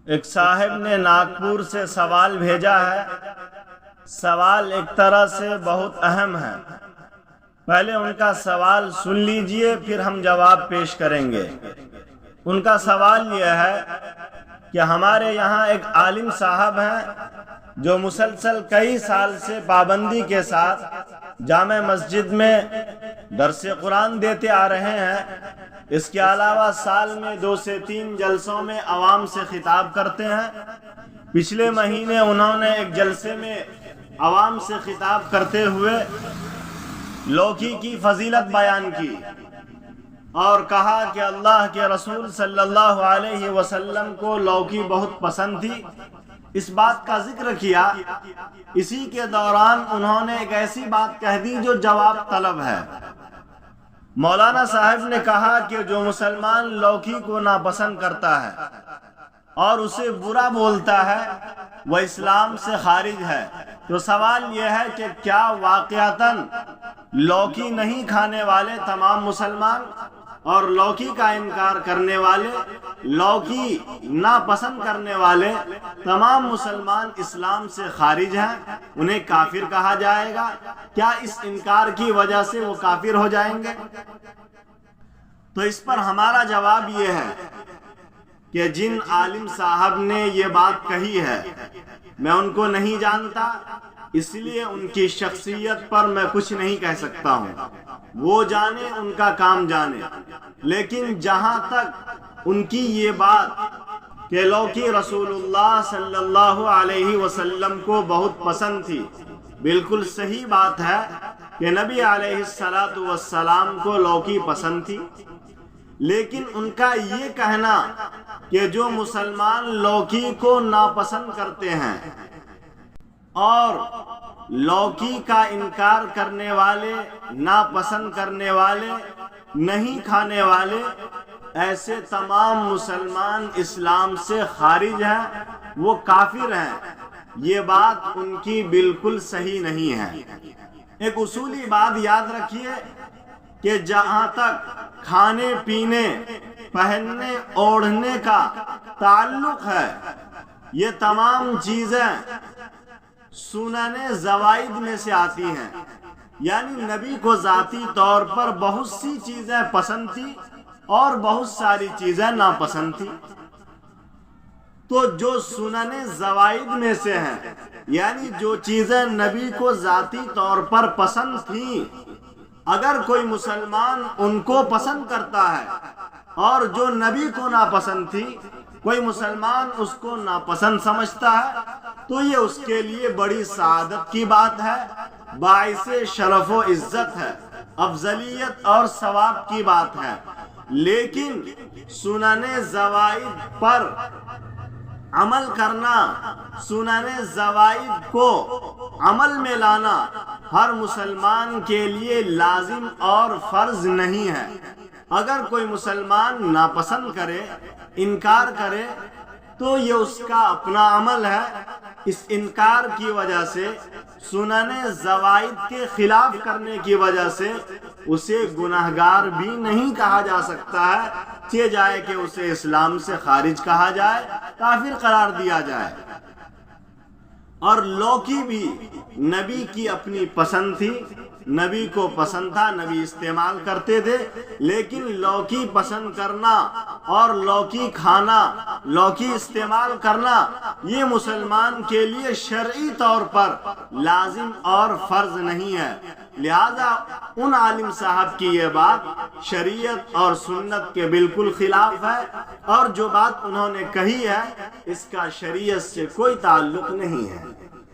ایک صاحب نے ناگپور سے سوال بھیجا ہے۔ سوال ایک طرح سے بہت اہم ہے۔ پہلے ان کا سوال سن لیجئے، پھر ہم جواب پیش کریں گے۔ ان کا سوال یہ ہے کہ ہمارے یہاں ایک عالم صاحب ہیں جو مسلسل کئی سال سے پابندی کے ساتھ جامع مسجد میں درس قرآن دیتے آ رہے ہیں۔ اس کے علاوہ سال میں 2 سے 3 جلسوں میں عوام سے خطاب کرتے ہیں۔ پچھلے مہینے انہوں نے ایک جلسے میں عوام سے خطاب کرتے ہوئے لوکی کی فضیلت بیان کی اور کہا کہ اللہ کے رسول صلی اللہ علیہ وسلم کو لوکی بہت پسند تھی۔ اس بات کا ذکر کیا۔ اسی کے دوران انہوں نے ایک ایسی بات کہہ دی جو جواب طلب ہے۔ مولانا صاحب نے کہا کہ جو مسلمان لوکی کو ناپسند کرتا ہے اور اسے برا بولتا ہے وہ اسلام سے خارج ہے۔ تو سوال یہ ہے کہ کیا واقعتاً لوکی نہیں کھانے والے تمام مسلمان اور لوکی کا انکار کرنے والے، لوکی ناپسند کرنے والے تمام مسلمان اسلام سے خارج ہیں؟ انہیں کافر کہا جائے گا؟ کیا اس انکار کی وجہ سے وہ کافر ہو جائیں گے؟ تو اس پر ہمارا جواب یہ ہے کہ جن عالم صاحب نے یہ بات کہی ہے میں ان کو نہیں جانتا، اس لیے ان کی شخصیت پر میں کچھ نہیں کہہ سکتا ہوں۔ وہ جانے، ان کا کام جانے۔ لیکن جہاں تک ان کی یہ بات کہ لوکی رسول اللہ صلی اللہ علیہ وسلم کو بہت پسند تھی، بالکل صحیح بات ہے کہ نبی علیہ السلام کو لوکی پسند تھی۔ لیکن ان کا یہ کہنا کہ جو مسلمان لوکی کو ناپسند کرتے ہیں اور لوکی کا انکار کرنے والے، ناپسند کرنے والے، نہیں کھانے والے، ایسے تمام مسلمان اسلام سے خارج ہیں، وہ کافر ہیں، یہ بات ان کی بالکل صحیح نہیں ہے۔ ایک اصولی بات یاد رکھیے کہ جہاں تک کھانے پینے، پہننے اوڑھنے کا تعلق ہے، یہ تمام چیزیں سنن زوائد میں سے آتی ہیں۔ یعنی نبی کو ذاتی طور پر بہت سی چیزیں پسند تھی اور بہت ساری چیزیں ناپسند تھی۔ تو جو سنن زوائد میں سے ہیں، یعنی جو چیزیں نبی کو ذاتی طور پر پسند تھیں، اگر کوئی مسلمان ان کو پسند کرتا ہے اور جو نبی کو ناپسند تھی کوئی مسلمان اس کو ناپسند سمجھتا ہے تو یہ اس کے لیے بڑی سعادت کی بات ہے، باعث شرف و عزت ہے، افضلیت اور ثواب کی بات ہے۔ لیکن سنن زوائد پر عمل کرنا، سنن زوائد کو عمل میں لانا ہر مسلمان کے لیے لازم اور فرض نہیں ہے۔ اگر کوئی مسلمان ناپسند کرے، انکار کرے تو یہ اس کا اپنا عمل ہے۔ اس انکار کی وجہ سے، سنن زوائد کے خلاف کرنے کی وجہ سے اسے گناہگار بھی نہیں کہا جا سکتا ہے، چاہے جائے کہ اسے اسلام سے خارج کہا جائے، کافر قرار دیا جائے۔ اور لوکی بھی نبی کی اپنی پسند تھی، نبی کو پسند تھا، نبی استعمال کرتے تھے، لیکن لوکی پسند کرنا اور لوکی کھانا، لوکی استعمال کرنا یہ مسلمان کے لیے شرعی طور پر لازم اور فرض نہیں ہے۔ لہذا ان عالم صاحب کی یہ بات شریعت اور سنت کے بالکل خلاف ہے، اور جو بات انہوں نے کہی ہے اس کا شریعت سے کوئی تعلق نہیں ہے۔